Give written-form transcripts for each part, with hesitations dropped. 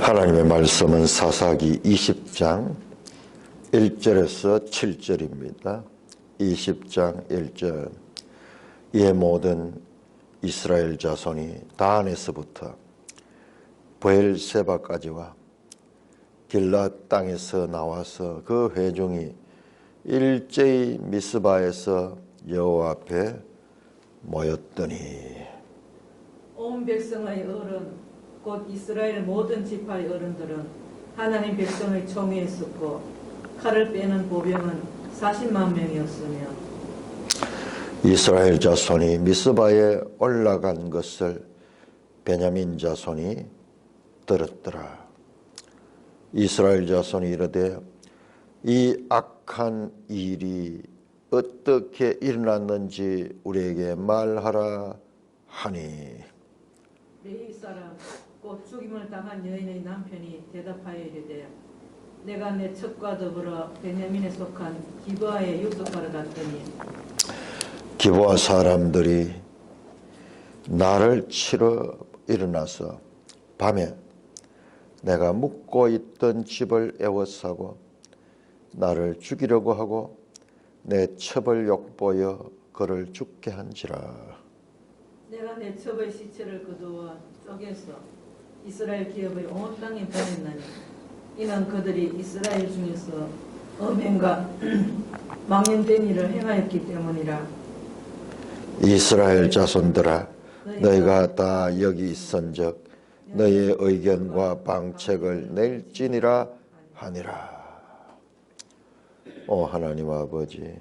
하나님의 말씀은 사사기 20장 1절에서 7절입니다. 20장 1절. 이에 모든 이스라엘 자손이 다한에서부터 브엘세바까지와 길앗 땅에서 나와서 그 회중이 일제히 미스바에서 여호와 앞에 모였더니 온 백성의 어른 곧 이스라엘 모든 지파의 어른들은 하나님 백성의 총회에 섰고 칼을 빼는 보병은 40만 명이었으며 이스라엘 자손이 미스바에 올라간 것을 베냐민 자손이 들었더라. 이스라엘 자손이 이르되 이 악한 일이 어떻게 일어났는지 우리에게 말하라 하니 레위 사람 곧 죽임을 당한 여인의 남편이 대답하여 이르되 내가 내 첩과 더불어 베냐민에 속한 기브아에 유숙하러 갔더니 기브아 사람들이 나를 치러 일어나서 밤에 내가 묵고 있던 집을 에워싸고 나를 죽이려고 하고 내 첩을 욕보여 그를 죽게 한지라. 내가 내 첩의 시체를 거두어 쪼개서 이스라엘 기업의 온 땅에 보냈나니 이는 그들이 이스라엘 중에서 음행과 망연된 일을 행하였기 때문이라. 이스라엘 자손들아 너희가 다 여기 있은즉 너희의 의견과 방책을 낼지니라 하니라. 오 하나님 아버지,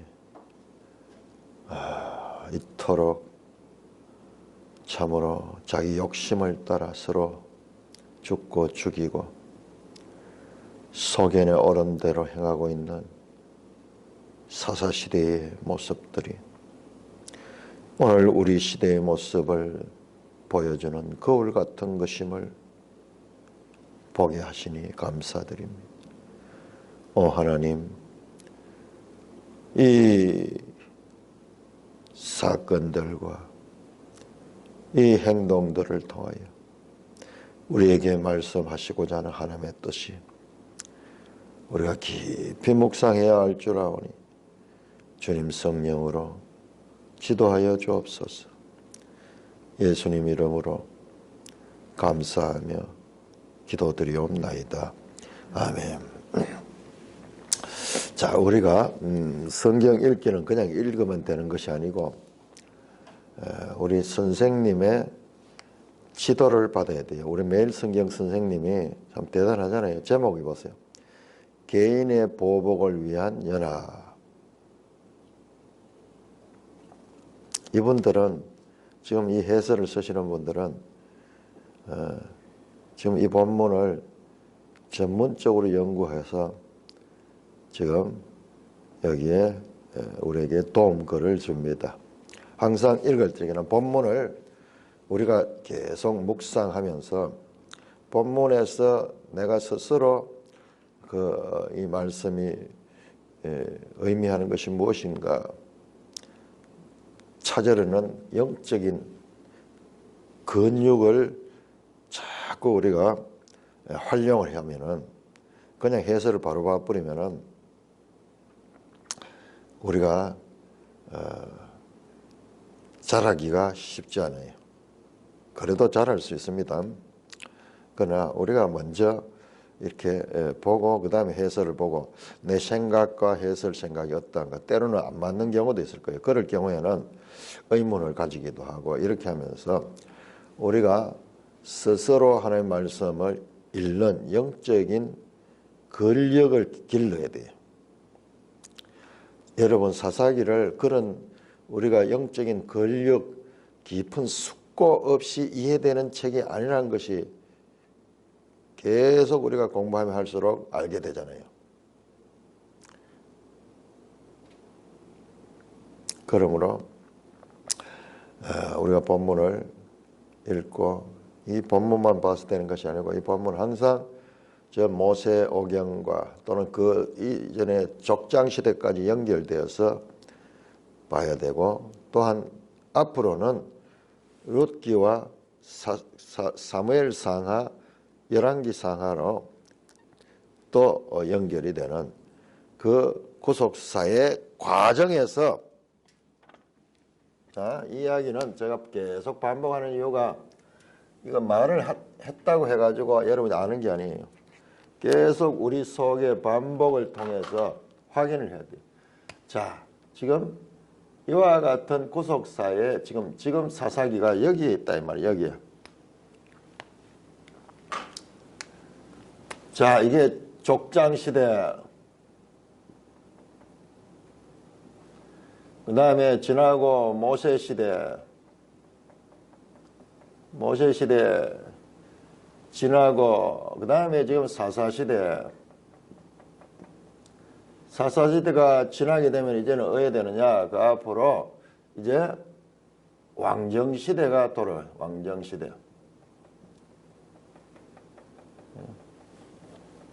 이토록 참으로 자기 욕심을 따라 서로 죽고 죽이고 소견의 어른대로 행하고 있는 사사시대의 모습들이 오늘 우리 시대의 모습을 보여주는 거울 같은 것임을 보게 하시니 감사드립니다. 오 하나님, 이 사건들과 이 행동들을 통하여 우리에게 말씀하시고자 하는 하나님의 뜻이 우리가 깊이 묵상해야 할 줄 아오니 주님 성령으로 지도하여 주옵소서. 예수님 이름으로 감사하며 기도드리옵나이다. 아멘. 자, 우리가 성경 읽기는 그냥 읽으면 되는 것이 아니고 우리 선생님의 지도를 받아야 돼요. 우리 매일 성경 선생님이 참 대단하잖아요. 제목이 보세요. 개인의 보복을 위한 연합. 이분들은 지금 이 해설을 쓰시는 분들은 지금 이 본문을 전문적으로 연구해서 지금 여기에 우리에게 도움글을 줍니다. 항상 읽을 때는 본문을 우리가 계속 묵상하면서 본문에서 내가 스스로 이 말씀이 의미하는 것이 무엇인가 찾으려는 영적인 근육을 자꾸 우리가 활용을 하면은 그냥 해설을 바로 봐버리면은 우리가 잘하기가 쉽지 않아요. 그래도 잘할 수 있습니다. 그러나 우리가 먼저 이렇게 보고 그 다음에 해설을 보고 내 생각과 해설 생각이 어떤가 때로는 안 맞는 경우도 있을 거예요. 그럴 경우에는 의문을 가지기도 하고 이렇게 하면서 우리가 스스로 하나님의 말씀을 읽는 영적인 근력을 길러야 돼요. 여러분 사사기를 그런 우리가 영적인 근력 깊은 숙고 없이 이해되는 책이 아니라는 것이 계속 우리가 공부하면 할수록 알게 되잖아요. 그러므로 우리가 본문을 읽고 이 본문만 봐서 되는 것이 아니고 이 본문은 항상 저 모세 오경과 또는 그 이전에 족장 시대까지 연결되어서 봐야 되고 또한 앞으로는 룻기와 사무엘 상하 열왕기 상하로 또 연결이 되는 그 구속사의 과정에서, 자, 이 이야기는 제가 계속 반복하는 이유가 이거 말을 했다고 해가지고 여러분이 아는 게 아니에요. 계속 우리 속의 반복을 통해서 확인을 해야 돼요. 자, 지금 이와 같은 구속사의 지금 사사기가 여기에 있다 이 말이에요. 여기에. 자, 이게 족장시대, 그 다음에 지나고 모세시대 지나고, 그 다음에 지금 사사시대가 지나게 되면 이제는 어떻게 되느냐, 그 앞으로 이제 왕정시대가 돌아와요. 왕정시대.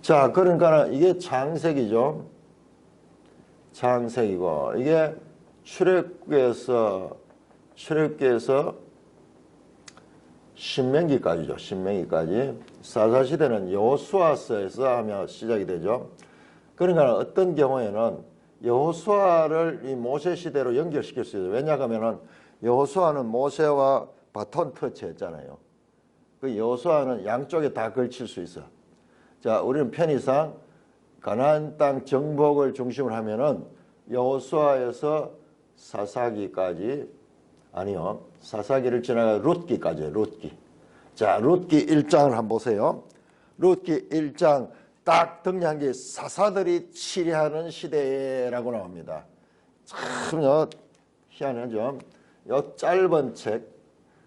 자, 그러니까 이게 창세기죠. 창세기고, 이게 출애굽기에서 신명기까지죠. 신명기까지. 사사시대는 여호수아서에서 하며 시작이 되죠. 그러니까 어떤 경우에는 여호수아를 이 모세 시대로 연결시킬 수 있어요. 왜냐하면 여호수아는 모세와 바톤 터치했잖아요. 그 여호수아는 양쪽에 다 걸칠 수 있어. 자, 우리는 편의상 가나안 땅 정복을 중심으로 하면은 여호수아에서 사사기까지, 아니요, 사사기를 지나가 룻기까지예요. 룻기. 자, 룻기 1장을 한번 보세요. 룻기 1장 딱 등장한 게 사사들이 치리하는 시대라고 나옵니다. 참 희한하죠. 요 짧은 책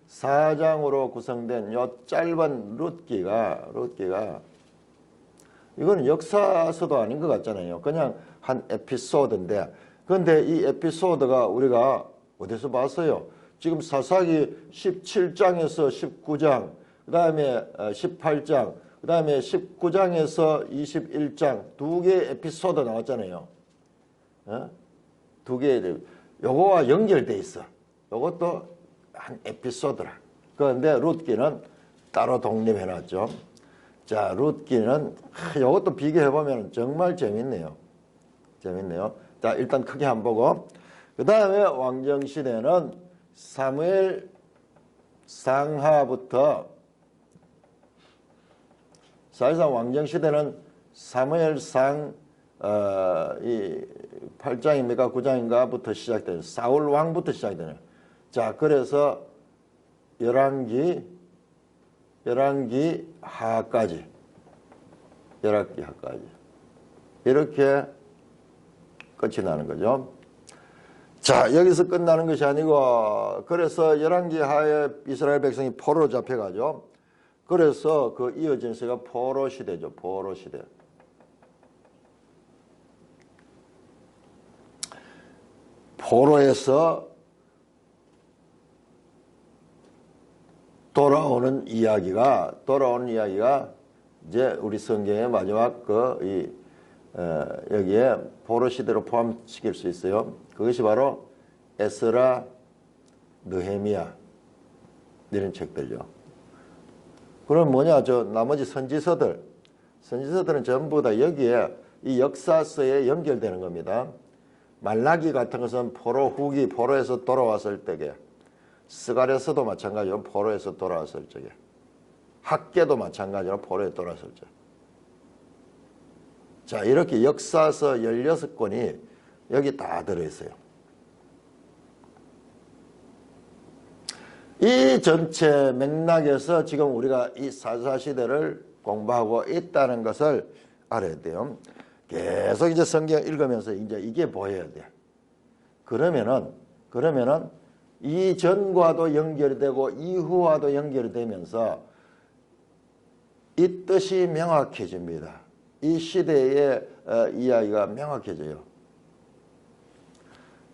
4장으로 구성된 요 짧은 룻기가 이거는 역사서도 아닌 것 같잖아요. 그냥 한 에피소드인데, 그런데 이 에피소드가 우리가 어디서 봤어요? 지금 사사기 17장에서 19장, 그 다음에 18장, 그 다음에 19장에서 21장 두 개의 에피소드 나왔잖아요. 두 개, 요거와 연결돼 있어. 요것도 한 에피소드라. 그런데 룻기는 따로 독립해놨죠. 자, 룻기는 요것도 비교해보면 정말 재밌네요. 자, 일단 크게 한번 보고, 그 다음에 왕정시대는 사무엘 상하부터, 사실상 왕정시대는 사무엘상 이 8장입니까 9장인가부터 시작돼요. 사울 왕부터 시작되네요. 자, 그래서 열왕기 하까지 이렇게 끝이 나는 거죠. 자, 여기서 끝나는 것이 아니고, 그래서 열왕기 하에 이스라엘 백성이 포로로 잡혀가죠. 그래서 그 이어진 세가 포로 시대죠. 포로 시대. 포로에서 돌아오는 이야기가 이제 우리 성경의 마지막 여기에 포로 시대로 포함시킬 수 있어요. 그것이 바로 에스라, 느헤미야 이런 책들요. 그럼 뭐냐, 나머지 선지서들은 전부 다 여기에 이 역사서에 연결되는 겁니다. 말라기 같은 것은 포로 후기, 포로에서 돌아왔을 때게, 스가랴서도 마찬가지로 포로에서 돌아왔을 적에, 학계도 마찬가지로 포로에 돌아왔을 적. 자, 이렇게 역사서 16권이 여기 다 들어있어요. 이 전체 맥락에서 지금 우리가 이 사사시대를 공부하고 있다는 것을 알아야 돼요. 계속 이제 성경 읽으면서 이제 이게 보여야 돼. 그러면은 이전과도 연결이 되고 이후와도 연결이 되면서 이 뜻이 명확해집니다. 이 시대의 이야기가 명확해져요.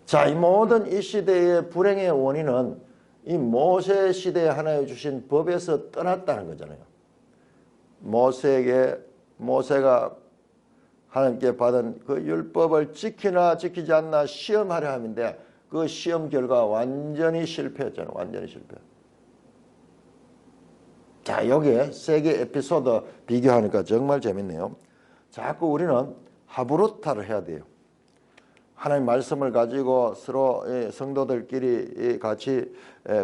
자, 이 모든 이 시대의 불행의 원인은 이 모세 시대에 하나님 주신 법에서 떠났다는 거잖아요. 모세가 하나님께 받은 그 율법을 지키나 지키지 않나 시험하려 함인데 그 시험 결과 완전히 실패했잖아요. 완전히 실패. 자, 여기에 세 개 에피소드 비교하니까 정말 재밌네요. 자꾸 우리는 하브루타를 해야 돼요. 하나님 말씀을 가지고 서로 성도들끼리 같이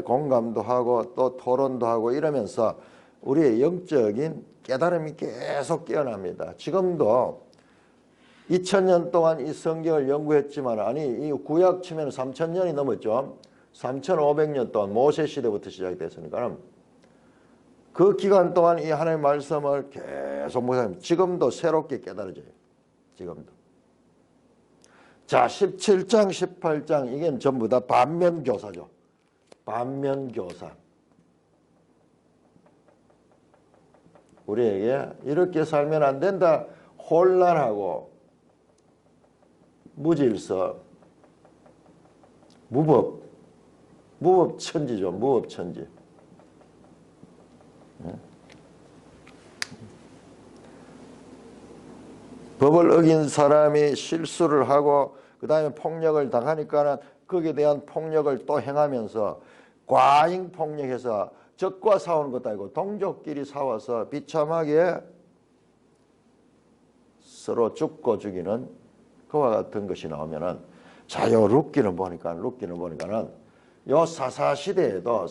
공감도 하고 또 토론도 하고 이러면서 우리의 영적인 깨달음이 계속 깨어납니다. 지금도 2000년 동안 이 성경을 연구했지만 아니 이 구약 치면 3000년이 넘었죠. 3500년 동안 모세 시대부터 시작이 됐으니까 그 기간 동안 이 하나님의 말씀을 계속 묵상합니다. 지금도 새롭게 깨달아져요. 지금도. 자, 17장, 18장 이게 전부 다 반면교사죠. 반면교사. 우리에게 이렇게 살면 안 된다. 혼란하고 무질서, 무법천지죠. 무법천지. 법을 어긴 사람이 실수를 하고 그 다음에 폭력을 당하니까는 거기에 대한 폭력을 또 행하면서 과잉 폭력해서 적과 싸우는 것도 아니고 동족끼리 싸워서 비참하게 서로 죽고 죽이는 그와 같은 것이 나오면은 자, 요 룻기는 보니까는 요 사사시대에도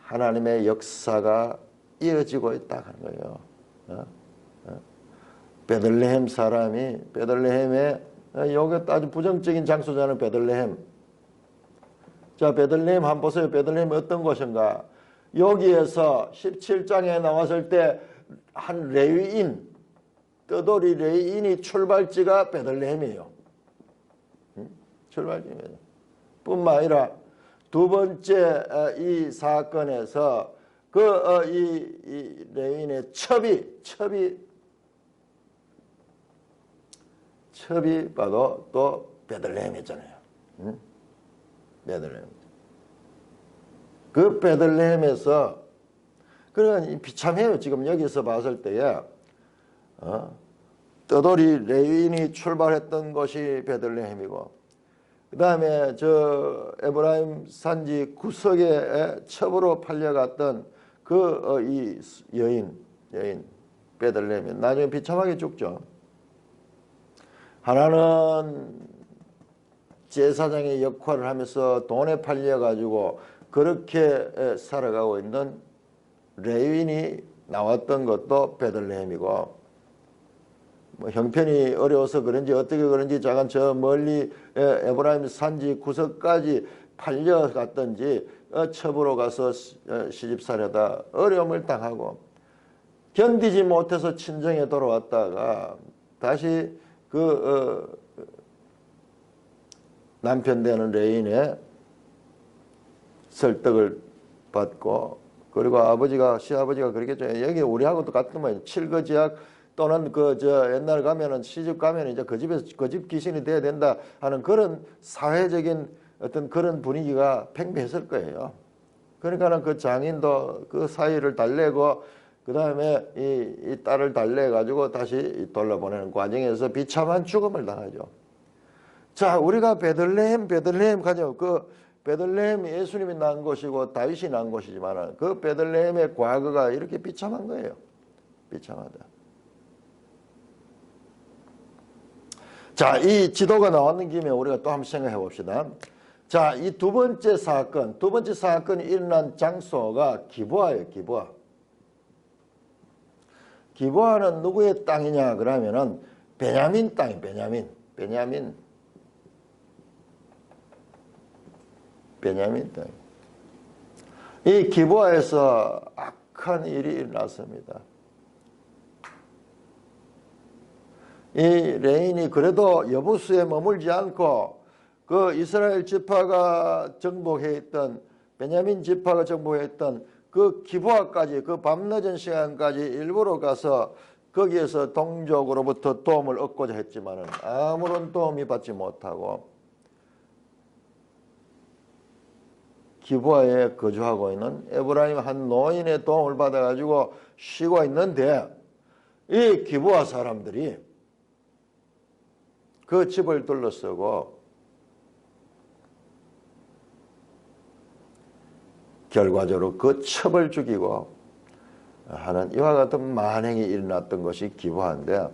하나님의 역사가 이어지고 있다 하는 거예요. 베들레헴 사람이 베들레헴에 여기 아주 부정적인 장소잖아요. 베들레헴. 자, 베들레헴 한번 보세요. 베들레헴이 어떤 곳인가? 여기에서 17장에 나왔을 때 한 레위인, 떠돌이 레위인이 출발지가 베들레헴이에요. 출발지입니다. 뿐만 아니라 두 번째 이 사건에서 이 레위인의 첩이 봐도 또 베들레헴이잖아요. 베들레헴. 그 베들레헴에서 그러니까 비참해요. 지금 여기서 봤을 때에 떠돌이 레위인이 출발했던 곳이 베들레헴이고 그 다음에 저 에브라임 산지 구석에 첩으로 팔려갔던 이 여인 베들레헴이 나중에 비참하게 죽죠. 하나는 제사장의 역할을 하면서 돈에 팔려가지고 그렇게 살아가고 있는 레위인이 나왔던 것도 베들레헴이고 뭐 형편이 어려워서 그런지 어떻게 그런지 작은 저 멀리 에브라임 산지 구석까지 팔려갔던지 첩으로 가서 시집살이하다 어려움을 당하고 견디지 못해서 친정에 돌아왔다가 다시 남편 되는 레인의 설득을 받고 그리고 시아버지가 그러겠죠. 여기 우리하고 똑같은 말이에요. 칠거지약 또는 옛날 가면은 시집 가면 이제 그 집 귀신이 돼야 된다 하는 그런 사회적인 어떤 그런 분위기가 팽배했을 거예요. 그러니까는 그 장인도 그 사위를 달래고 그 다음에 이 딸을 달래가지고 다시 돌려보내는 과정에서 비참한 죽음을 당하죠. 자, 우리가 베들레헴 가죠. 그 베들레헴 예수님이 난 곳이고 다윗이 난 곳이지만 그 베들레헴의 과거가 이렇게 비참한 거예요. 비참하다. 자, 이 지도가 나왔는 김에 우리가 또 한번 생각해 봅시다. 자, 이 두 번째 사건이 일어난 장소가 기브아예요. 기브아는 누구의 땅이냐 그러면은 베냐민 땅이 베냐민 땅. 이 기브아에서 악한 일이 일어났습니다. 이 레인이 그래도 여부수에 머물지 않고 그 이스라엘 지파가 정복해있던 베냐민 지파가 정복했던 그 기브아까지 그 밤늦은 시간까지 일부러 가서 거기에서 동족으로부터 도움을 얻고자 했지만은 아무런 도움이 받지 못하고 기브아에 거주하고 있는 에브라임 한 노인의 도움을 받아가지고 쉬고 있는데 이 기브아 사람들이 그 집을 둘러쓰고 결과적으로 그 첩을 죽이고 하는 이와 같은 만행이 일어났던 것이 기브아인데,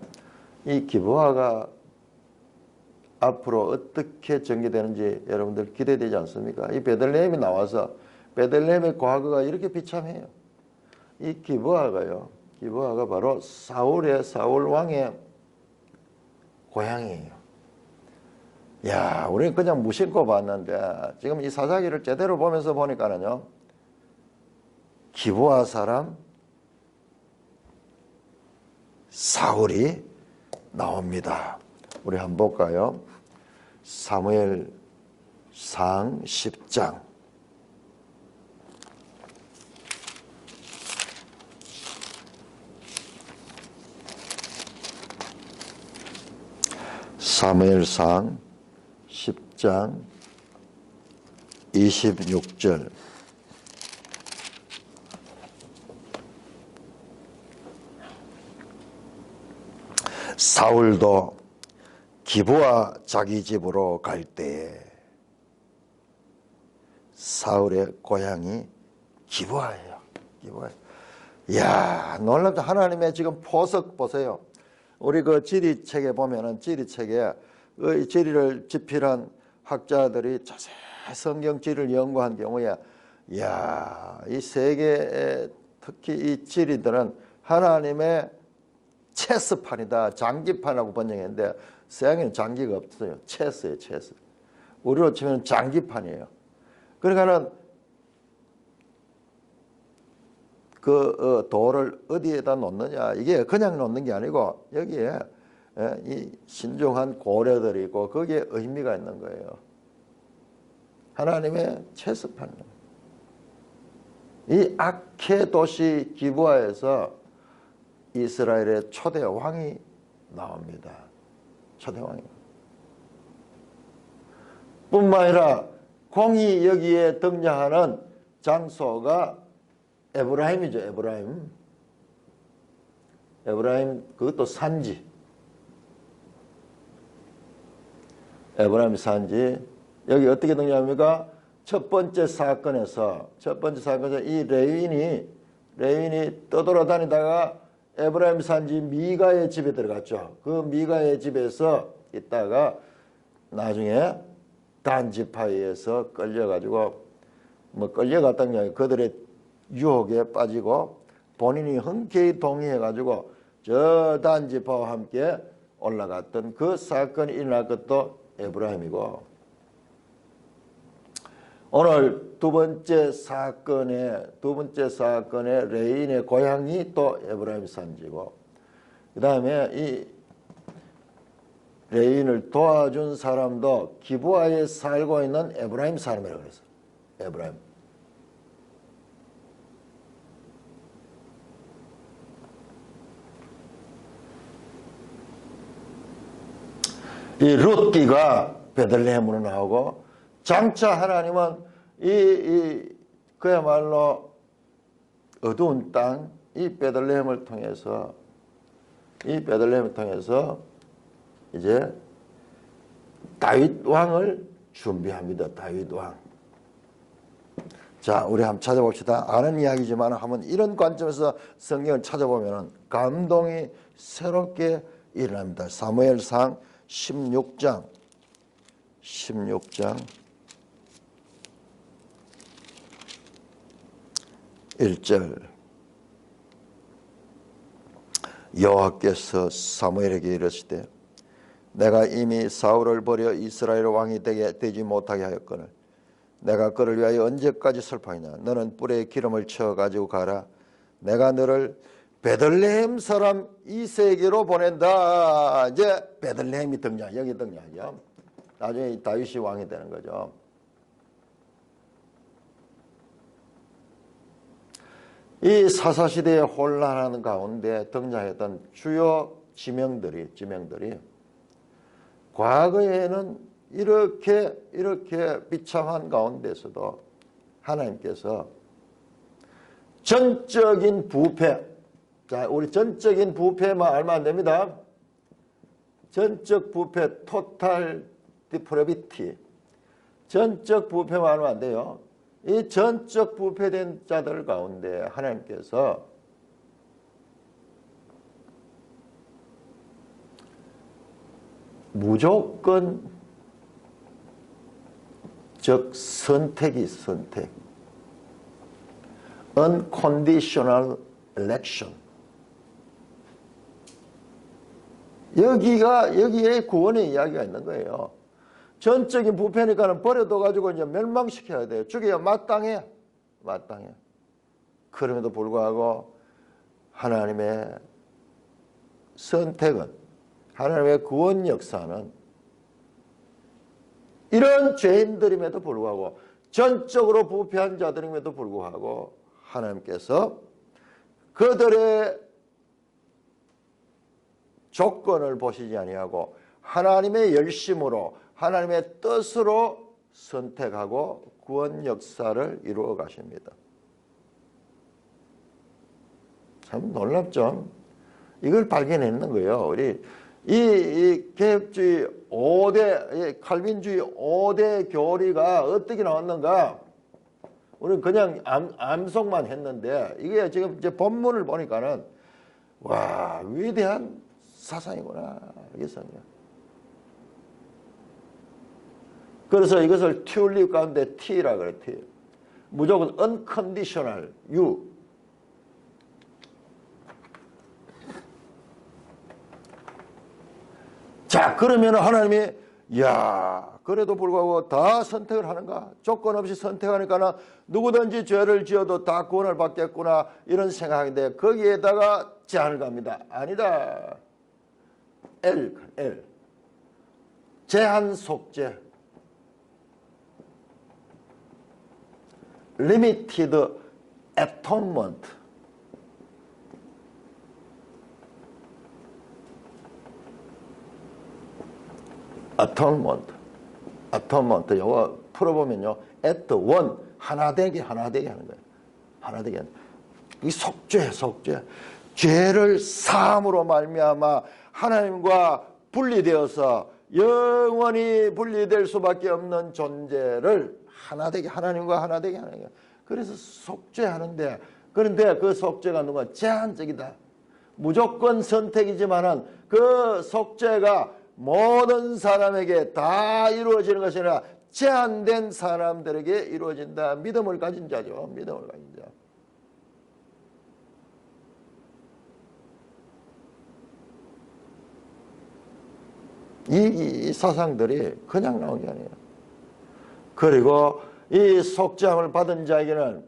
이 기브아가 앞으로 어떻게 전개되는지 여러분들 기대되지 않습니까? 이 베들레헴이 나와서 베들레헴의 과거가 이렇게 비참해요. 이 기브아가요, 기브아가 바로 사울 왕의 고향이에요. 야, 우리는 그냥 무심코 봤는데 지금 이 사사기를 제대로 보면서 보니까는요, 기브아 사람 사울이 나옵니다. 우리 한번 볼까요? 사무엘상 10장. 사무엘상 10장 26절. 사울도 기브아 자기 집으로 갈 때에, 사울의 고향이 기브아예요. 기브아. 이야, 놀랍다. 하나님의 지금 포석 보세요. 우리 그 지리책에 보면은, 지리책에 그 지리를 집필한 학자들이 자세히 성경 지리를 연구한 경우에, 이야, 이 세계에 특히 이 지리들은 하나님의 체스판이다, 장기판이라고 번역했는데, 서양에는 장기가 없어요. 체스예요, 체스. 우리로 치면 장기판이에요. 그러니까는 그 돌을 어디에다 놓느냐, 이게 그냥 놓는 게 아니고 여기에 이 신중한 고려들이 있고 거기에 의미가 있는 거예요. 하나님의 체스판이에요. 이 악해 도시 기브아에서 이스라엘의 초대 왕이 나옵니다. 초대 왕이. 뿐만 아니라 공이 여기에 등장하는 장소가 에브라임이죠. 에브라임, 그것도 산지. 에브라임 산지. 여기 어떻게 등장합니까? 첫 번째 사건에서 이 레윈이 떠돌아다니다가 에브라임 산지 미가의 집에 들어갔죠. 그 미가의 집에서 있다가 나중에 단 지파에서 끌려가지고, 끌려갔다는 게 아니라 그들의 유혹에 빠지고 본인이 흔쾌히 동의해가지고 저 단 지파와 함께 올라갔던 그 사건이 일어날 것도 에브라임이고, 오늘 두 번째 사건의 레인의 고향이 또 에브라임 산지고, 그 다음에 이 레인을 도와준 사람도 기브아에 살고 있는 에브라임 사람이라고 그랬어요. 에브라임. 이 룻기가 베들레헴으로 나오고, 장차 하나님은 그야말로 어두운 땅, 이 베들레헴을 통해서 이제 다윗 왕을 준비합니다. 다윗 왕. 자, 우리 한번 찾아봅시다. 아는 이야기지만 한번 이런 관점에서 성경을 찾아보면 감동이 새롭게 일어납니다. 사무엘상 16장 1절. 여호와께서 사무엘에게 이르시되, 내가 이미 사울을 버려 이스라엘 왕이 되지 못하게 하였거늘 내가 그를 위하여 언제까지 슬퍼하냐. 너는 뿔에 기름을 채워 가지고 가라. 내가 너를 베들레헴 사람 이새에게로 보낸다. 이제 베들레헴이 여기 등장하죠. 나중에 다윗이 왕이 되는 거죠. 이 사사시대에 혼란하는 가운데 등장했던 주요 지명들이 과거에는 이렇게 비참한 가운데서도 하나님께서 전적인 부패, 자, 우리 전적인 부패만 알면 안 됩니다. 전적 부패, 토탈 디프레비티, 전적 부패만 알면 안 돼요. 이 전적 부패된 자들 가운데 하나님께서 무조건 즉 선택이 선택 unconditional election 여기에 구원의 이야기가 있는 거예요. 전적인 부패니까는 버려둬 가지고 이제 멸망시켜야 돼요. 죽여야 마땅해. 그럼에도 불구하고 하나님의 선택은 하나님의 구원 역사는 이런 죄인들임에도 불구하고 전적으로 부패한 자들임에도 불구하고 하나님께서 그들의 조건을 보시지 아니하고 하나님의 열심으로 하나님의 뜻으로 선택하고 구원 역사를 이루어 가십니다. 참 놀랍죠? 이걸 발견했는 거예요. 우리 이 개혁주의 5대 칼빈주의 5대 교리가 어떻게 나왔는가? 우리는 그냥 암송만 했는데 이게 지금 이제 본문을 보니까는 와 위대한 사상이구나 알겠어요. 그래서 이것을 튤립 가운데 T라 그래. T. 무조건 unconditional U. 자 그러면 하나님이 야 그래도 불구하고 다 선택을 하는가? 조건 없이 선택하니까 누구든지 죄를 지어도 다 구원을 받겠구나 이런 생각인데 거기에다가 제한을 갑니다. 아니다. L 제한 속죄 limited atonement atonement 요거 풀어보면요 at one 하나 되게 하는 거예요. 하나 되게 이 속죄 죄를 사함으로 말미암아 하나님과 분리되어서 영원히 분리될 수밖에 없는 존재를 하나 되게 하나님과 하나 되게 하는 거예요. 그래서 속죄하는데 그런데 그 속죄가 누가 제한적이다. 무조건 선택이지만은 그 속죄가 모든 사람에게 다 이루어지는 것이 아니라 제한된 사람들에게 이루어진다. 믿음을 가진 자죠. 믿음을 가진 자. 이 사상들이 그냥 나온 게 아니에요. 그리고 이 속죄함을 받은 자에게는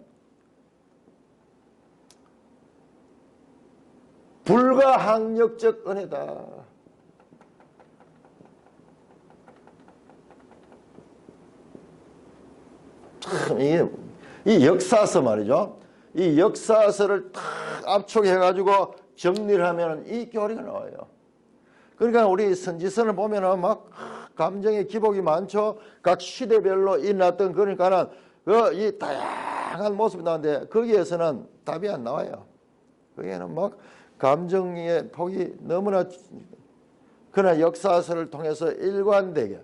불가항력적 은혜다. 참 이게 이 역사서 말이죠. 이 역사서를 딱 압축해가지고 정리를 하면 이 교리가 나와요. 그러니까 우리 선지서를 보면은 막 감정의 기복이 많죠. 각 시대별로 일어났던 그러니까는 이 다양한 모습이 나오는데 거기에서는 답이 안 나와요. 거기에는 막 감정의 폭이 너무나 그러나 역사서를 통해서 일관되게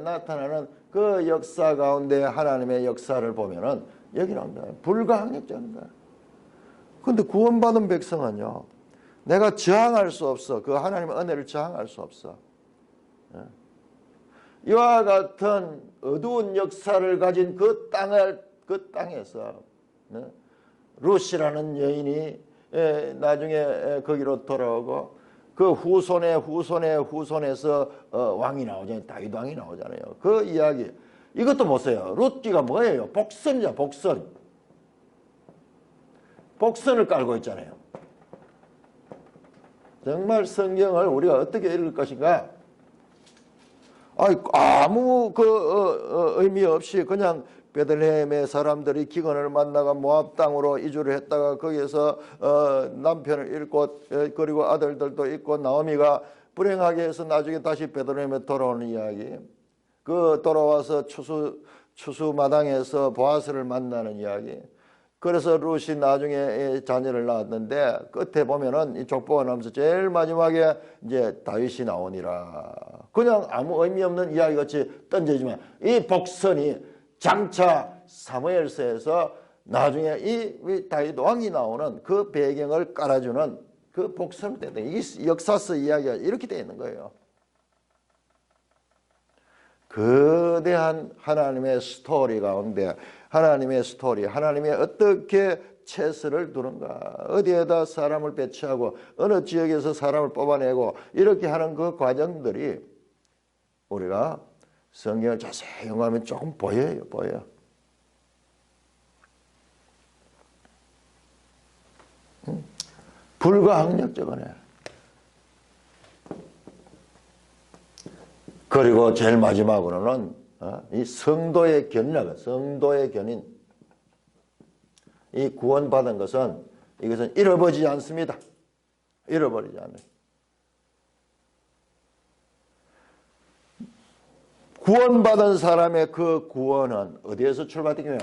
나타나는 그 역사 가운데 하나님의 역사를 보면은 여기 나옵니다. 불가항력자입니다. 그런데 구원받은 백성은요. 내가 저항할 수 없어. 그 하나님의 은혜를 저항할 수 없어. 이와 같은 어두운 역사를 가진 그 땅에서 룻이라는 여인이 나중에 거기로 돌아오고 그 후손에서 왕이 나오잖아요. 다윗 왕이 나오잖아요. 그 이야기 이것도 보세요. 룻기가 뭐예요? 복선이죠. 복선을 깔고 있잖아요. 정말 성경을 우리가 어떻게 읽을 것인가? 아무 의미 없이 그냥 베들레헴의 사람들이 기근을 만나가 모압 땅으로 이주를 했다가 거기에서 남편을 잃고 그리고 아들들도 잃고 나오미가 불행하게 해서 나중에 다시 베들레헴에 돌아오는 이야기. 그 돌아와서 추수 마당에서 보아스를 만나는 이야기. 그래서 룻이 나중에 자녀를 낳았는데 끝에 보면은 이 족보가 나오면서 제일 마지막에 이제 다윗이 나오니라. 그냥 아무 의미 없는 이야기 같이 던져지만 이 복선이 장차 사무엘서에서 나중에 이 다윗 왕이 나오는 그 배경을 깔아주는 그 복선때 이 역사서 이야기가 이렇게 되어 있는 거예요. 거대한 하나님의 스토리 가운데 하나님의 스토리, 하나님이 어떻게 체스를 두는가, 어디에다 사람을 배치하고 어느 지역에서 사람을 뽑아내고 이렇게 하는 그 과정들이 우리가 성경을 자세히 연구하면 조금 보여요. 불가항력적이네. 그리고 제일 마지막으로는 이 성도의 견인, 성도의 견인. 이 구원받은 것은 이것은 잃어버리지 않습니다. 잃어버리지 않아요. 구원받은 사람의 그 구원은 어디에서 출발되냐면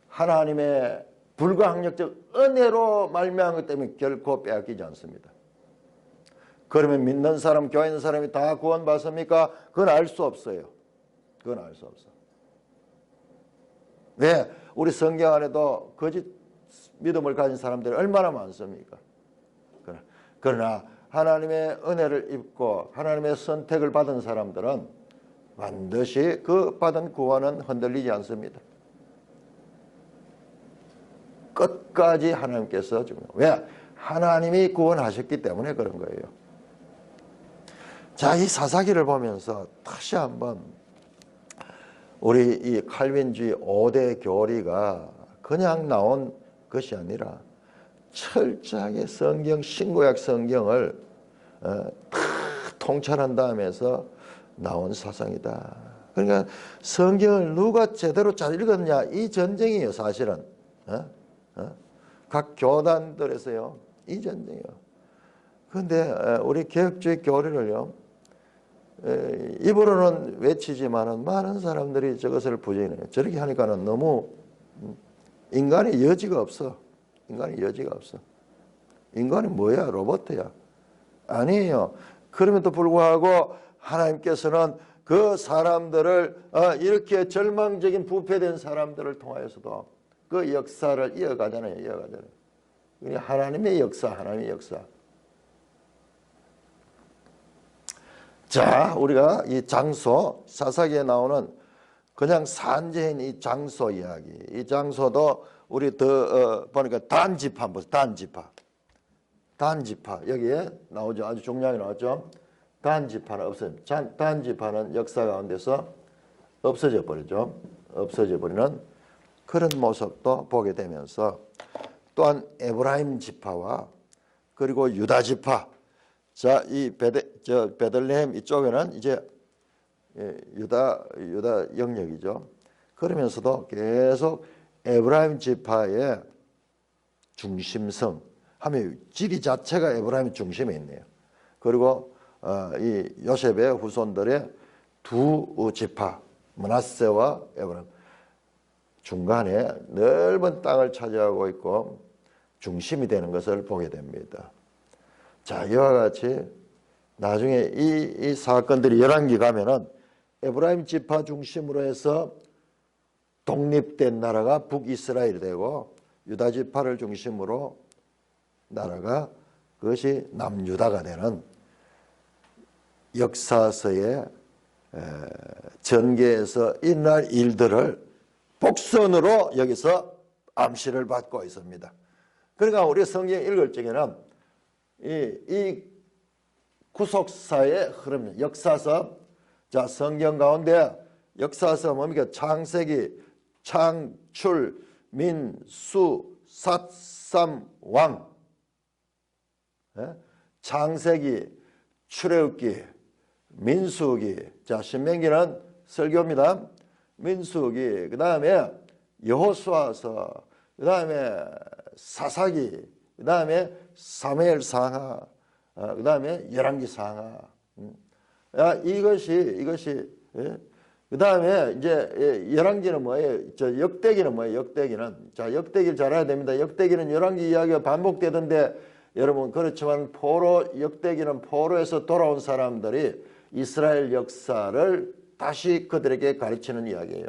하나님의 불가항력적 은혜로 말미암은 것 때문에 결코 빼앗기지 않습니다. 그러면 믿는 사람, 교회 있는 사람이 다 구원받습니까? 그건 알 수 없어요. 그건 알 수 없어. 왜? 우리 성경 안에도 거짓 믿음을 가진 사람들이 얼마나 많습니까? 그러나 하나님의 은혜를 입고 하나님의 선택을 받은 사람들은 반드시 그 받은 구원은 흔들리지 않습니다. 끝까지 하나님께서 주는. 왜? 하나님이 구원하셨기 때문에 그런 거예요. 자, 이 사사기를 보면서 다시 한번 우리 이 칼빈주의 5대 교리가 그냥 나온 것이 아니라 철저하게 성경, 신구약 성경을 다 통찰한 다음에서 나온 사상이다. 그러니까 성경을 누가 제대로 잘 읽었냐, 이 전쟁이에요, 사실은. 각 교단들에서요, 이 전쟁이에요. 그런데 우리 개혁주의 교리를요, 입으로는 외치지만은 많은 사람들이 저것을 부정해요. 저렇게 하니까는 너무 인간의 여지가 없어. 인간의 여지가 없어. 인간이 뭐야? 로봇이야. 아니에요. 그럼에도 불구하고 하나님께서는 그 사람들을 이렇게 절망적인 부패된 사람들을 통하여서도 그 역사를 이어가잖아요. 이어가잖아요. 하나님의 역사, 하나님의 역사. 자, 우리가 이 장소, 사사기에 나오는 그냥 산재인 이 장소 이야기. 이 장소도 우리 더 보니까 단지파 한번 보세요. 단지파. 여기에 나오죠. 아주 중요하게 나왔죠. 단지파는 없어요. 단지파는 역사 가운데서 없어져 버리죠. 없어져 버리는 그런 모습도 보게 되면서 또한 에브라임 지파와 그리고 유다 지파. 자, 이 베들레헴 이쪽에는 이제 유다 영역이죠. 그러면서도 계속 에브라임 지파의 중심성 하면 지리 자체가 에브라임 중심에 있네요. 그리고 이 요셉의 후손들의 두 지파 므낫세와 에브라임 중간에 넓은 땅을 차지하고 있고 중심이 되는 것을 보게 됩니다. 자, 이와 같이 나중에 이 사건들이 열왕기 가면은 에브라임 지파 중심으로 해서 독립된 나라가 북이스라엘이 되고 유다 지파를 중심으로 나라가 그것이 남유다가 되는 역사서의 전개에서 일어날 일들을 복선으로 여기서 암시를 받고 있습니다. 그러니까 우리 성경 읽을 적에는 이 구속사의 흐름, 역사서, 자, 성경 가운데 역사서 뭡니까? 창세기, 창출, 민수, 삿삼, 왕. 창세기, 출애굽기, 민수기. 자, 신명기는 설교입니다. 민수기, 그 다음에 여호수아서, 그 다음에 사사기, 그 다음에 사무엘상하, 그 다음에 열왕기상하. 이것이 그 다음에 이제 열왕기는 뭐예요? 저 역대기는 뭐예요? 역대기는, 자, 역대기를 잘 알아야 됩니다. 역대기는 열왕기 이야기가 반복되던데 여러분, 그렇지만 역대기는 포로에서 돌아온 사람들이 이스라엘 역사를 다시 그들에게 가르치는 이야기예요.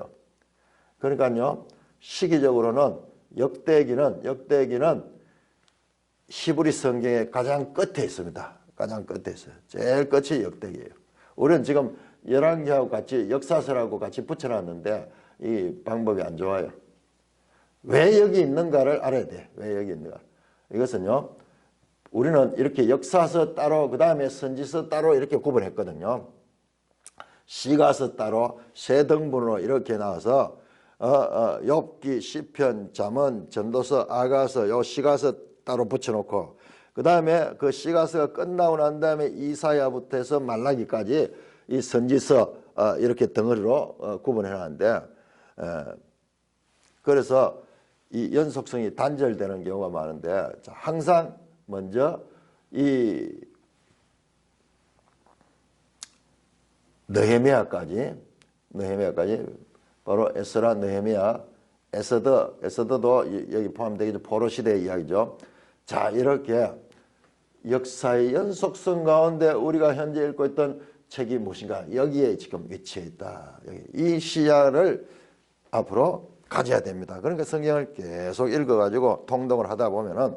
그러니까요, 시기적으로는 역대기는 히브리 성경의 가장 끝에 있습니다. 가장 끝에 있어요. 제일 끝이 역대기예요. 우리는 지금 열왕기하고 같이 역사서라고 같이 붙여놨는데 이 방법이 안 좋아요. 왜 여기 있는가를 알아야 돼. 왜 여기 있는가. 이것은요, 우리는 이렇게 역사서 따로 그 다음에 선지서 따로 이렇게 구분했거든요. 시가서 따로 세 등분으로 이렇게 나와서 욥기, 시편, 잠언, 전도서, 아가서, 요 시가서 따로 붙여놓고 그 다음에 그 시가서가 끝나고 난 다음에 이사야부터 해서 말라기까지 이 선지서 이렇게 덩어리로 구분해놨는데 그래서 이 연속성이 단절되는 경우가 많은데 항상 먼저 이 느헤미야까지 바로 에스라, 느헤미야, 에스더도 여기 포함되겠죠. 포로 시대의 이야기죠. 자, 이렇게 역사의 연속성 가운데 우리가 현재 읽고 있던 책이 무엇인가? 여기에 지금 위치해 있다. 이 시야를 앞으로 가져야 됩니다. 그러니까 성경을 계속 읽어가지고 통독을 하다 보면은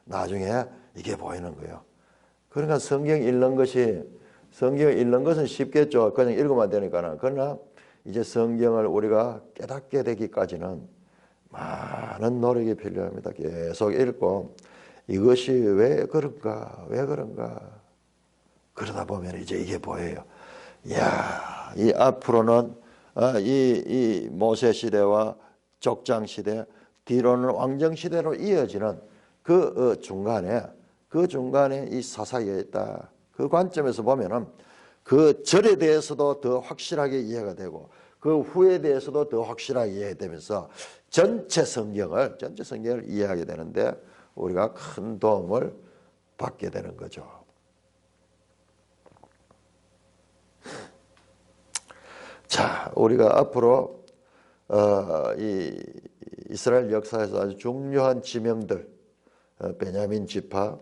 나중에 이게 보이는 거예요. 그러니까 성경 읽는 것은 쉽겠죠. 그냥 읽으면 되니까는. 그러나 이제 성경을 우리가 깨닫게 되기까지는 많은 노력이 필요합니다. 계속 읽고 이것이 왜 그런가 그러다 보면 이제 이게 보여요. 이야, 이 앞으로는 이 모세 시대와 족장 시대, 뒤로는 왕정 시대로 이어지는 그 중간에 이 사사기가 있다. 그 관점에서 보면은 그 절에 대해서도 더 확실하게 이해가 되고 그 후에 대해서도 더 확실하게 이해되면서 전체 성경을 이해하게 되는데 우리가 큰 도움을 받게 되는 거죠. 자, 우리가 앞으로 이 이스라엘 역사에서 아주 중요한 지명들, 베냐민 지파,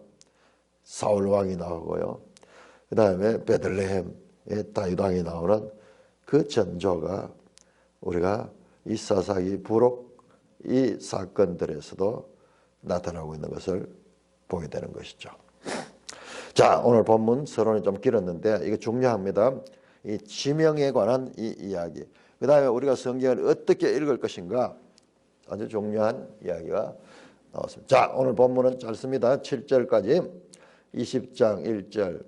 사울 왕이 나오고요. 그 다음에 베들레헴의 다윗 왕이 나오는 그 전조가 우리가 이 사사기 부록 이 사건들에서도 나타나고 있는 것을 보게 되는 것이죠. 자, 오늘 본문 서론이 좀 길었는데 이게 중요합니다. 이 지명에 관한 이 이야기. 그 다음에 우리가 성경을 어떻게 읽을 것인가 아주 중요한 이야기가 나왔습니다. 자, 오늘 본문은 짧습니다. 7절까지 20장 1절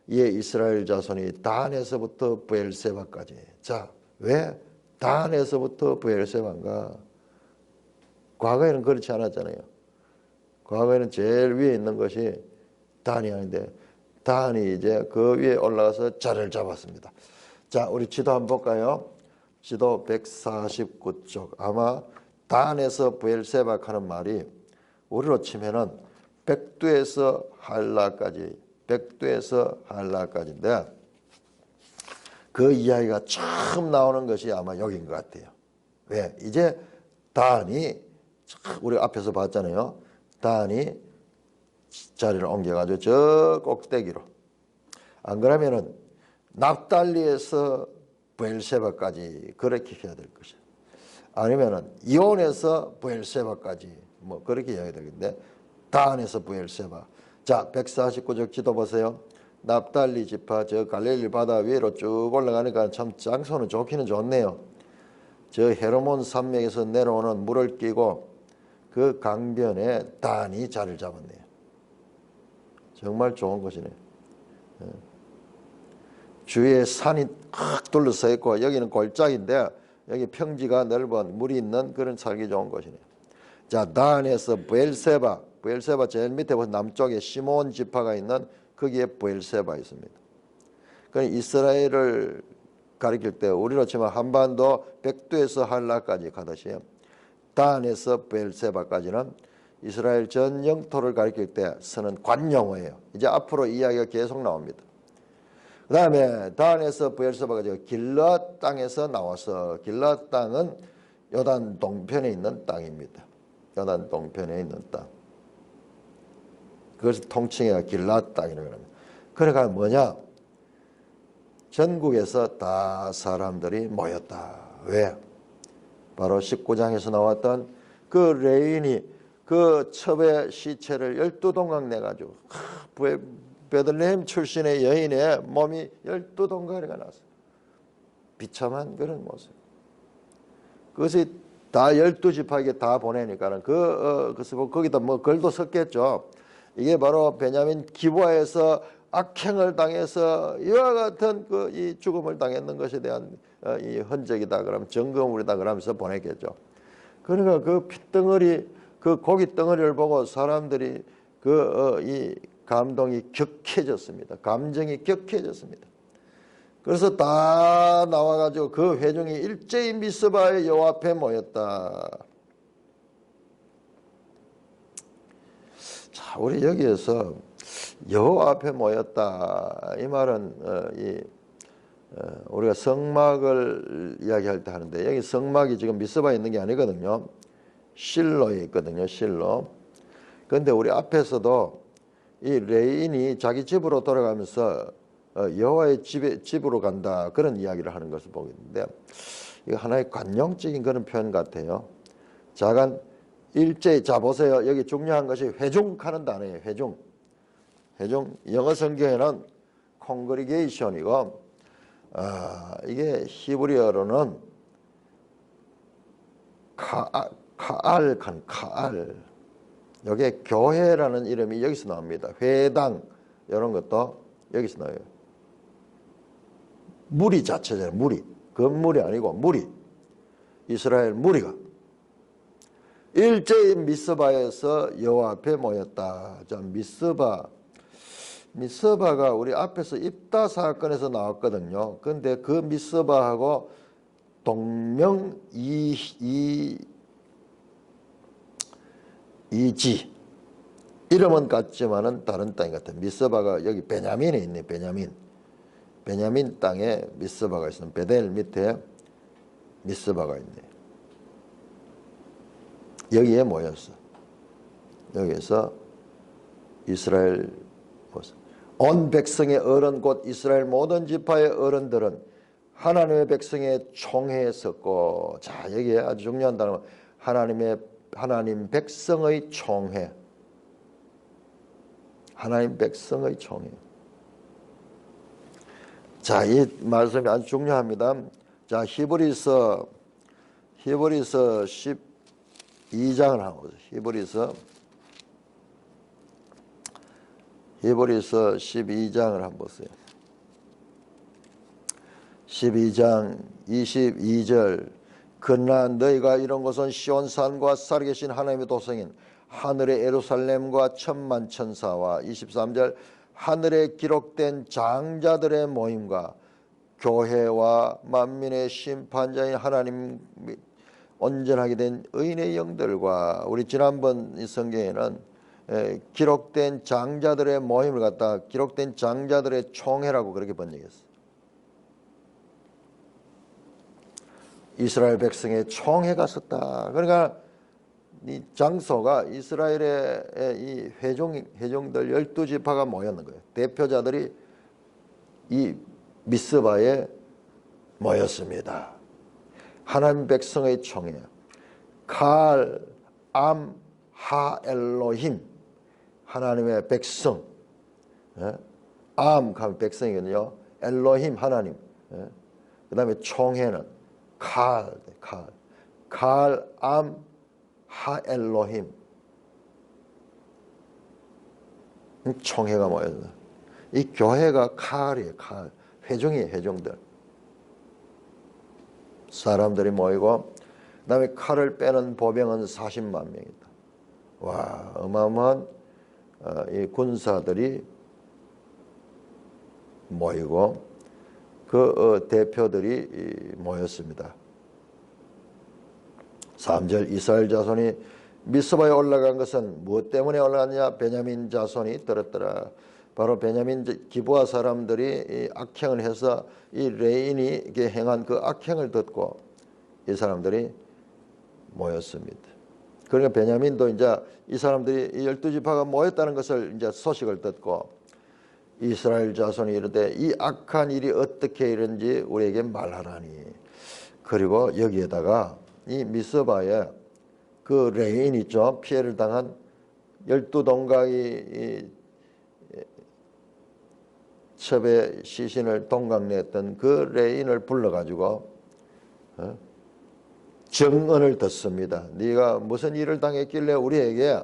이에 이스라엘 자손이 단에서부터 브엘세바까지. 자, 왜 단에서부터 브엘세바인가? 과거에는 그렇지 않았잖아요. 과거에는 제일 위에 있는 것이 단이 아닌데 단이 이제 그 위에 올라가서 자리를 잡았습니다. 자, 우리 지도 한번 볼까요? 지도 149쪽. 아마 단에서 브엘세바 하는 말이 우리로 치면은 백두에서 할라까지인데 그 이야기가 처음 나오는 것이 아마 여기인 것 같아요. 왜? 이제 단이 우리 앞에서 봤잖아요. 단이 자리를 옮겨가지고 저 꼭대기로. 안 그러면은 납달리에서 브엘세바까지 그렇게 해야 될 것이에요. 아니면은 이온에서 브엘세바까지 뭐 그렇게 해야 되겠는데 단에서 브엘세바. 자, 149쪽 지도 보세요. 납달리 지파 저 갈릴리 바다 위로 쭉 올라가니까 참 장소는 좋기는 좋네요. 저 헤르몬 산맥에서 내려오는 물을 끼고 그 강변에 단이 자리를 잡았네요. 정말 좋은 것이네요. 주위에 산이 확 둘러서 있고 여기는 골짜기인데 여기 평지가 넓은 물이 있는 그런 살기 좋은 곳이네요. 자, 단에서 브엘세바 제일 밑에 보면 남쪽에 시몬 지파가 있는 거기에 브엘세바 있습니다. 그러니까 이스라엘을 가리킬 때 우리로 치면 한반도 백두에서 할라까지 가듯이 단에서 브엘세바까지는 이스라엘 전 영토를 가리킬 때 쓰는 관용어예요. 이제 앞으로 이야기가 계속 나옵니다. 그 다음에 단에서 브엘세바까지 길앗 땅에서 나와서 길앗 땅은 요단 동편에 있는 땅입니다. 요단 동편에 있는 땅. 그것을 통칭해야 길앗 땅이라고 합니다. 그러니까 뭐냐? 전국에서 다 사람들이 모였다. 왜? 바로 19장에서 나왔던 그 레인이 그 첩의 시체를 12동강 내가지고 베들레헴 출신의 여인의 몸이 12동강이가 났어요. 비참한 그런 모습. 그것이 다 12지파에게 다 보내니까는 그래서 거기다 뭐 글도 썼겠죠. 이게 바로 베냐민 기브아에서 악행을 당해서 이와 같은 이 죽음을 당했는 것에 대한 이 흔적이다 그러면 증거물이다 그러면서 보냈겠죠. 그러니까 그 핏덩어리 그 고기 덩어리를 보고 사람들이 이 감동이 격해졌습니다. 감정이 격해졌습니다. 그래서 다 나와가지고 그 회중이 일제히 미스바의 여호와 앞에 모였다. 자, 우리 여기에서 여호와 앞에 모였다. 이 말은 우리가 성막을 이야기할 때 하는데 여기 성막이 지금 미스바에 있는 게 아니거든요. 실로에 있거든요. 실로. 그런데 우리 앞에서도 이 레인이 자기 집으로 돌아가면서 여호와의 집으로 간다 그런 이야기를 하는 것을 보게 되는데 이거 하나의 관용적인 그런 표현 같아요. 자간 일제히 자 보세요. 여기 중요한 것이 회중하는 단어예요. 회중. 영어 성경에는 콩그리게이션이고 이게 히브리어로는 카알. 여기에 교회라는 이름이 여기서 나옵니다. 회당 이런 것도 여기서 나와요. 무리 자체잖아요. 무리. 건물이 아니고 무리. 이스라엘 무리가 일제히 미스바에서 여호와 앞에 모였다. 자, 미스바가 우리 앞에서 입다 사건에서 나왔거든요. 그런데 그 미스바하고 이지 이름은 같지만은 다른 땅 같아요. 미스바가 여기 베냐민에 있네. 베냐민 땅에 미스바가 있으면 베델 밑에 미스바가 있네. 여기에 모였어. 여기서 이스라엘 온 백성의 어른 곧 이스라엘 모든 지파의 어른들은 하나님의 백성의 총회에 섰고, 자 여기에 아주 중요한 단어 하나님 백성의 총회. 하나님 백성의 총회. 자, 이 말씀이 아주 중요합니다. 자, 히브리서 12장을 하고 히브리서 12장을 한번 보세요. 12장 22절 그러나 너희가 이런 것은 시온산과 살아계신 하나님의 도성인 하늘의 예루살렘과 천만 천사와 23절 하늘에 기록된 장자들의 모임과 교회와 만민의 심판자인 하나님 온전하게 된 의인의 영들과 우리 지난번 이 성경에는 기록된 장자들의 모임을 갖다 기록된 장자들의 총회라고 그렇게 번역했어요. 이스라엘 백성의 총회가 섰다. 그러니까 이 장소가 이스라엘의 이 회중들 12지파가 모였는 거예요. 대표자들이 이 미스바에 모였습니다. 하나님 백성의 총회. 칼, 암, 하, 엘로힘. 하나님의 백성. 암 하면 백성이거든요. 엘로힘 하나님. 그 다음에 총회는 칼, 암, 하, 엘로힘. 총회가 모였다. 이 교회가 칼이에요. 칼. 회중이에요. 회중들. 사람들이 모이고 그 다음에 칼을 빼는 보병은 40만 명이다. 와, 어마어마한 이 군사들이 모이고 그 대표들이 모였습니다. 3절 이스라엘 자손이 미스바에 올라간 것은 무엇 때문에 올라갔냐? 베냐민 자손이 들었더라. 바로 베냐민 기브아 사람들이 이 악행을 해서 이 레인이 행한 그 악행을 듣고 이 사람들이 모였습니다. 그러니까 베냐민도 이제 이 사람들이 12지파가 모였다는 것을 이제 소식을 듣고 이스라엘 자손이 이르되 이 악한 일이 어떻게 이런지 우리에게 말하라니. 그리고 여기에다가 이 미스바에 그 레인 있죠. 피해를 당한 12동각이 첩의 시신을 동강냈던 그 레인을 불러가지고 정언을 듣습니다. 네가 무슨 일을 당했길래 우리에게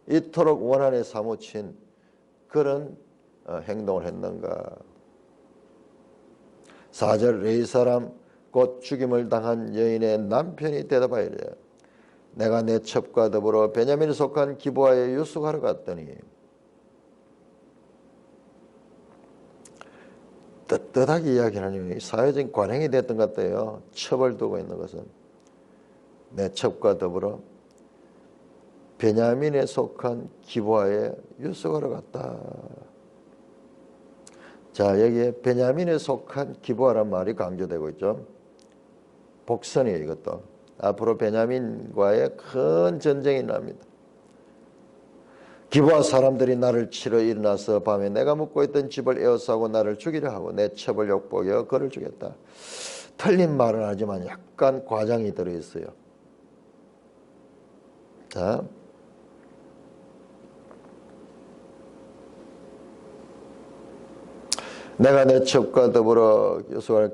이토록 원한에 사무친 그런 행동을 했는가. 4절 레위 사람 곧 죽임을 당한 여인의 남편이 대답하여 이르되 내가 내 첩과 더불어 베냐민에 속한 기브아에 유숙하러 갔더니 떳떳하게 이야기하니 사회적인 관행이 됐던 것 같아요. 첩을 두고 있는 것은 내 첩과 더불어 베냐민에 속한 기브아에 유숙하러 갔다. 자, 여기에 베냐민에 속한 기브아란 말이 강조되고 있죠. 복선이에요, 이것도. 앞으로 베냐민과의 큰 전쟁이 납니다. 기브아 사람들이 나를 치러 일어나서 밤에 내가 묵고 있던 집을 에워싸고 나를 죽이려 하고 내 첩을 욕보여 그를 죽였다. 틀린 말은 하지만 약간 과장이 들어있어요. 자, 내가 내 첩과 더불어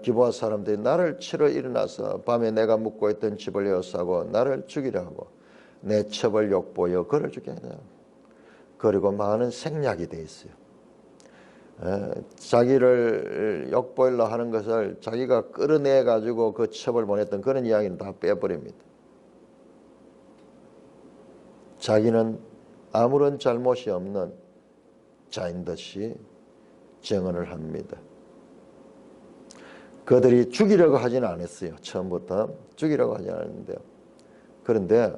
기브아 사람들이 나를 치러 일어나서 밤에 내가 묵고 있던 집을 에워싸고 나를 죽이려 하고 내 첩을 욕보여 그를 죽였다. 그리고 많은 생략이 돼 있어요. 자기를 욕보이려 하는 것을 자기가 끌어내 가지고 그 첩을 보냈던 그런 이야기는 다 빼버립니다. 자기는 아무런 잘못이 없는 자인 듯이 증언을 합니다. 그들이 죽이려고 하지는 않았어요. 처음부터 죽이려고 하지 않았는데요. 그런데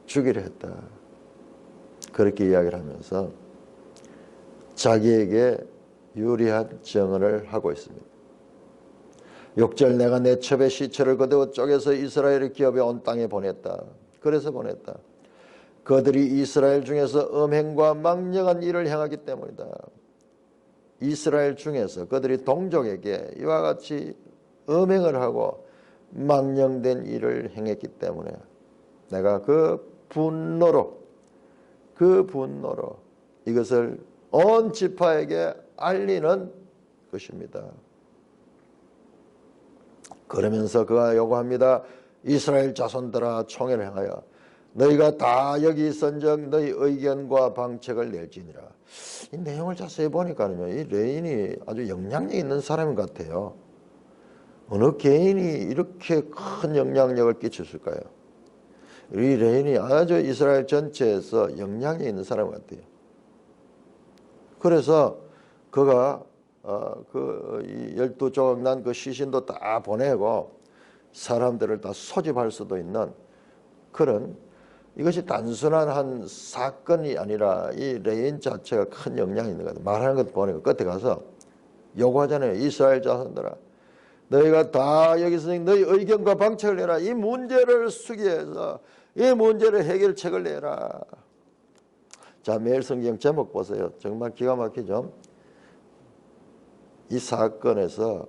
죽이려 했다. 그렇게 이야기를 하면서 자기에게 유리한 증언을 하고 있습니다. 6절 내가 내 첩의 시체를 거두어 쪼개서 이스라엘의 기업에 온 땅에 보냈다. 그래서 보냈다. 그들이 이스라엘 중에서 음행과 망령한 일을 행하기 때문이다. 이스라엘 중에서 그들이 동족에게 이와 같이 음행을 하고 망령된 일을 행했기 때문에 내가 그 분노로 이것을 온 지파에게 알리는 것입니다. 그러면서 그가 요구합니다. 이스라엘 자손들아 총회를 행하여 너희가 다 여기 있은즉 너희 의견과 방책을 낼지니라. 이 내용을 자세히 보니까요, 이 레인이 아주 영향력 있는 사람 같아요. 어느 개인이 이렇게 큰 영향력을 끼쳤을까요? 이 레인이 아주 이스라엘 전체에서 영향이 있는 사람 같아요. 그래서 그가 이 12조각 난 그 시신도 다 보내고 사람들을 다 소집할 수도 있는 그런, 이것이 단순한 한 사건이 아니라 이 레인 자체가 큰 영향이 있는 것 같아요. 말하는 것도 보니까 끝에 가서 요구하잖아요. 이스라엘 자손들아 너희가 다 여기서 너희 의견과 방책을 내라. 이 문제를 수기해서 이 문제를 해결책을 내라. 자, 매일 성경 제목 보세요. 정말 기가 막히죠. 이 사건에서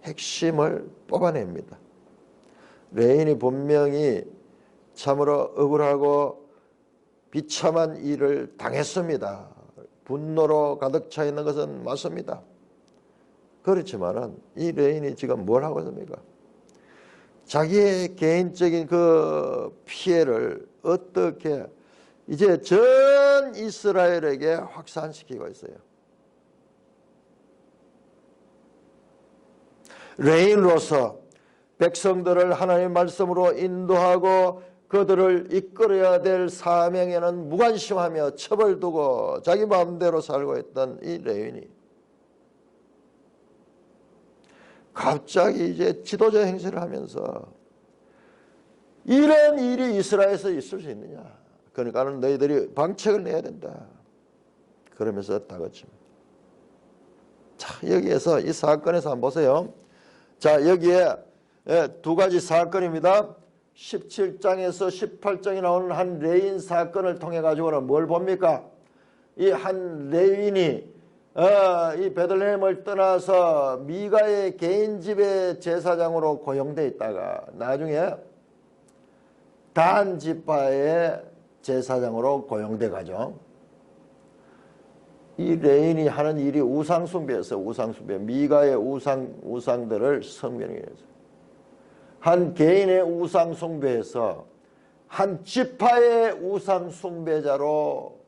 핵심을 뽑아냅니다. 레인이 분명히 참으로 억울하고 비참한 일을 당했습니다. 분노로 가득 차 있는 것은 맞습니다. 그렇지만은 이 레인이 지금 뭘 하고 있습니까? 자기의 개인적인 그 피해를 어떻게 이제 전 이스라엘에게 확산시키고 있어요. 레인으로서 백성들을 하나님의 말씀으로 인도하고 그들을 이끌어야 될 사명에는 무관심하며 첩을 두고 자기 마음대로 살고 있던 이 레인이 갑자기 이제 지도자 행세를 하면서 이런 일이 이스라엘에서 있을 수 있느냐. 그러니까는 너희들이 방책을 내야 된다. 그러면서 다그칩니다. 자, 여기에서 이 사건에서 한번 보세요. 자, 여기에 두 가지 사건입니다. 17장에서 18장에 나오는 한 레인 사건을 통해 가지고는 뭘 봅니까? 이 한 레인이 이 베들레헴을 떠나서 미가의 개인 집의 제사장으로 고용돼 있다가 나중에 단 지파의 제사장으로 고용돼 가죠. 이 레인이 하는 일이 우상숭배였어요. 우상숭배. 미가의 우상들을 섬기는 거였어요. 한 개인의 우상숭배에서 한 지파의 우상숭배자로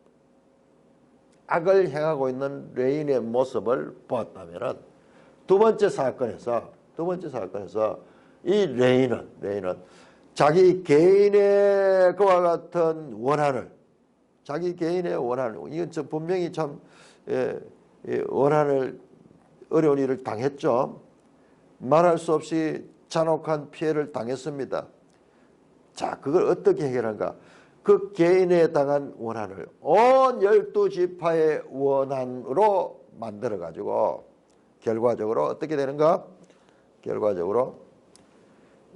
악을 행하고 있는 레인의 모습을 보았다면 두 번째 사건에서 이 레인은 자기 개인의 그와 같은 원한을 이건 분명히 참 원한을 어려운 일을 당했죠. 말할 수 없이 잔혹한 피해를 당했습니다. 자, 그걸 어떻게 해결한가? 그 개인에 당한 원한을 온 12지파의 원한으로 만들어 가지고 결과적으로 어떻게 되는가? 결과적으로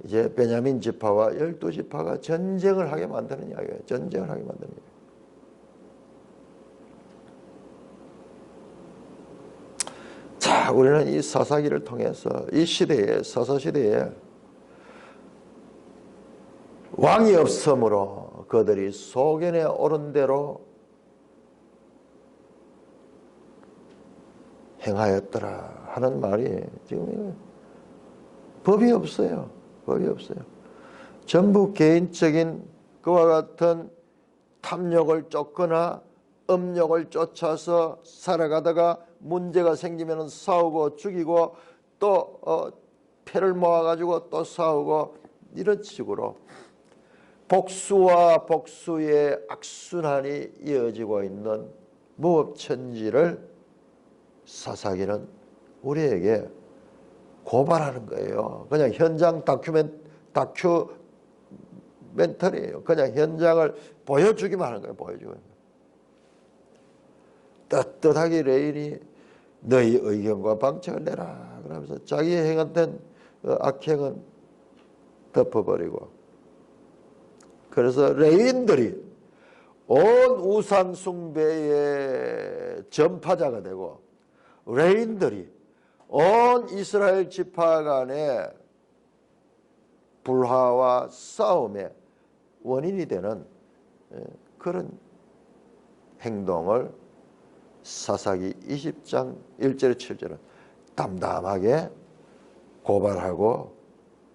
이제 베냐민 지파와 12지파가 전쟁을 하게 만드는 이야기예요. 전쟁을 하게 만드는 이야기. 자, 우리는 이 사사기를 통해서 이 시대에, 사사시대에 왕이 없으므로 그들이 소견에 오른 대로 행하였더라 하는 말이 지금 법이 없어요. 전부 개인적인 그와 같은 탐욕을 쫓거나 음욕을 쫓아서 살아가다가 문제가 생기면 싸우고 죽이고 또 패를 모아가지고 또 싸우고 이런 식으로 복수와 복수의 악순환이 이어지고 있는 무법천지를 사사기는 우리에게 고발하는 거예요. 그냥 현장 다큐멘터리예요. 그냥 현장을 보여주기만 하는 거예요. 보여주기만. 떳떳하게 레인이 너희 의견과 방책을 내라 그러면서 자기 행한 악행은 덮어버리고, 그래서 레인들이 온 우상 숭배의 전파자가 되고 레인들이 온 이스라엘 지파 간의 불화와 싸움의 원인이 되는 그런 행동을 사사기 20장 1절 7절은 담담하게 고발하고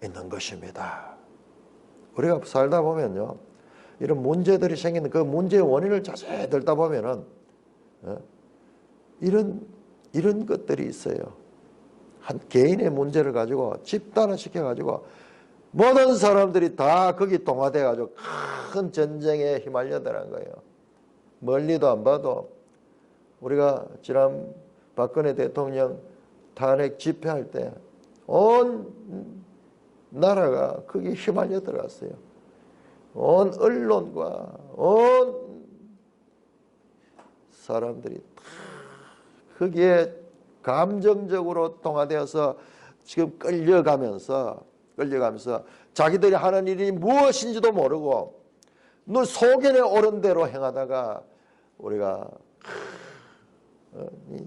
있는 것입니다. 우리가 살다 보면요, 이런 문제들이 생기는 그 문제의 원인을 자세히 들다 보면은 이런 것들이 있어요. 한 개인의 문제를 가지고 집단화 시켜가지고 모든 사람들이 다 거기 동화돼가지고 큰 전쟁에 휘말려드는 거예요. 멀리도 안 봐도 우리가 지난 박근혜 대통령 탄핵 집회할 때 온 나라가 거기에 휘말려 들어갔어요. 온 언론과 온 사람들이 다 거기에 감정적으로 동화되어서 지금 끌려가면서 자기들이 하는 일이 무엇인지도 모르고 너 소견에 오른 대로 행하다가 우리가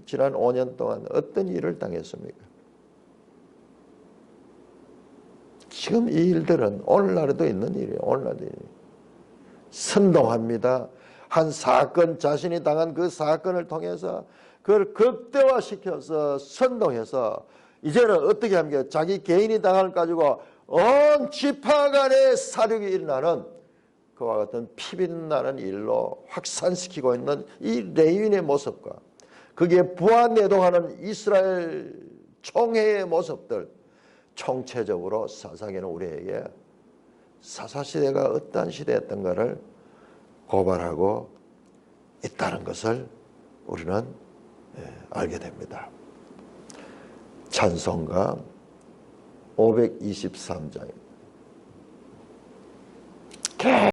지난 5년 동안 어떤 일을 당했습니까? 지금 이 일들은 오늘날에도 있는 일이에요. 오늘날도 선동합니다. 한 사건, 자신이 당한 그 사건을 통해서 그걸 극대화시켜서 선동해서 이제는 어떻게 합니까? 자기 개인이 당한 가지고 온 지파 간의 사륙이 일어나는 그와 같은 피빛나는 일로 확산시키고 있는 이 레위인의 모습과 거기에 부안내동하는 이스라엘 총회의 모습들, 총체적으로 사사기는 우리에게 사사시대가 어떠한 시대였던가를 고발하고 있다는 것을 우리는 알게 됩니다. 찬송가 523장입니다.